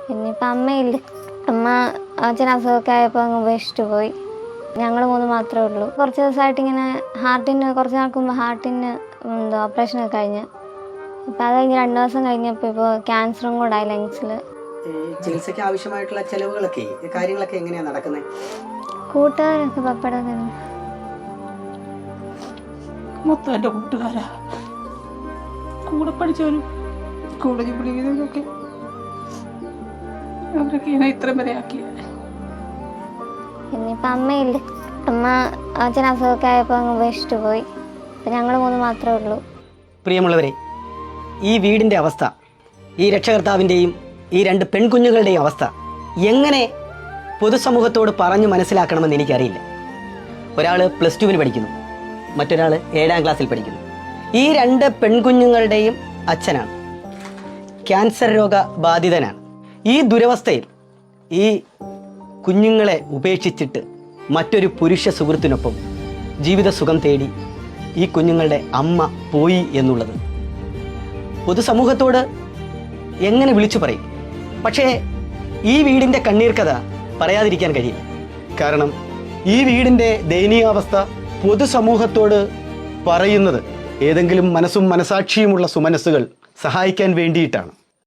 പിന്നിപ്പോൾ അമ്മയില്ല. അമ്മ അച്ഛൻ അസുഖമൊക്കെ ആയപ്പോൾ അങ്ങ് ഉപേക്ഷിച്ചിട്ട് പോയി. ഞങ്ങൾ 3 മാത്രമേ ഉള്ളൂ. കുറച്ച് ദിവസമായിട്ട് ഇങ്ങനെ കുറച്ച് നാൾക്ക് മുമ്പ് ഹാർട്ടിന് ഓപ്പറേഷനൊക്കെ കഴിഞ്ഞ്. അപ്പോൾ അത് കഴിഞ്ഞ് 2 ദിവസം കഴിഞ്ഞപ്പോൾ ഇപ്പോൾ ക്യാൻസറും കൂടെ ആയി ലങ്സിൽ. ചികിത്സയ്ക്ക് ആവശ്യമായിട്ടുള്ള ചെലവുകളൊക്കെ കാര്യങ്ങളൊക്കെ എങ്ങനെയാണ് നടക്കുന്നത്? കൂട്ടുകാരൊക്കെ പപ്പട തന്നെ മൊത്തം എൻ്റെ കൂട്ടുകാരാ, കൂടെ പഠിച്ചവരും കോളേജിൽ പഠിക്കുന്നവരൊക്കെ അവരൊക്കെ എന്നെ ഇത്രയും വരെ ആക്കിയത്. പിന്നിപ്പോൾ അമ്മയില്ല. അമ്മ അച്ഛൻ അസുഖമൊക്കെ ആയപ്പോൾ അങ്ങ് ഉപേക്ഷിച്ചിട്ട് പോയി. അപ്പോൾ ഞങ്ങൾ 3 മാത്രമേ ഉള്ളൂ. പ്രിയമുള്ളവരെ, ഈ വീടിൻ്റെ അവസ്ഥ, ഈ രക്ഷകർത്താവിൻ്റെയും ഈ 2 പെൺകുഞ്ഞുങ്ങളുടെയും അവസ്ഥ എങ്ങനെ പൊതുസമൂഹത്തോട് പറഞ്ഞു മനസ്സിലാക്കണമെന്ന് എനിക്കറിയില്ല. ഒരാൾ +2 പഠിക്കുന്നു, മറ്റൊരാൾ 7ാം ക്ലാസ്സിൽ പഠിക്കുന്നു. ഈ 2 പെൺകുഞ്ഞുങ്ങളുടെയും അച്ഛനാണ്, ക്യാൻസർ രോഗബാധിതനാണ്. ഈ ദുരവസ്ഥയിൽ ഈ കുഞ്ഞുങ്ങളെ ഉപേക്ഷിച്ചിട്ട് മറ്റൊരു പുരുഷ സുഹൃത്തിനൊപ്പം ജീവിത സുഖം തേടി ഈ കുഞ്ഞുങ്ങളുടെ അമ്മ പോയി എന്നുള്ളത് പൊതുസമൂഹത്തോട് എങ്ങനെ വിളിച്ചു പറയും? പക്ഷേ ഈ വീടിൻ്റെ കണ്ണീർ കഥ പറയാതിരിക്കാൻ കഴിയില്ല. കാരണം ഈ വീടിൻ്റെ ദയനീയാവസ്ഥ പൊതുസമൂഹത്തോട് പറയുന്നത് ഏതെങ്കിലും മനസ്സും മനസാക്ഷിയുമുള്ള സുമനസ്സുകൾ സഹായിക്കാൻ വേണ്ടിയിട്ടാണ്.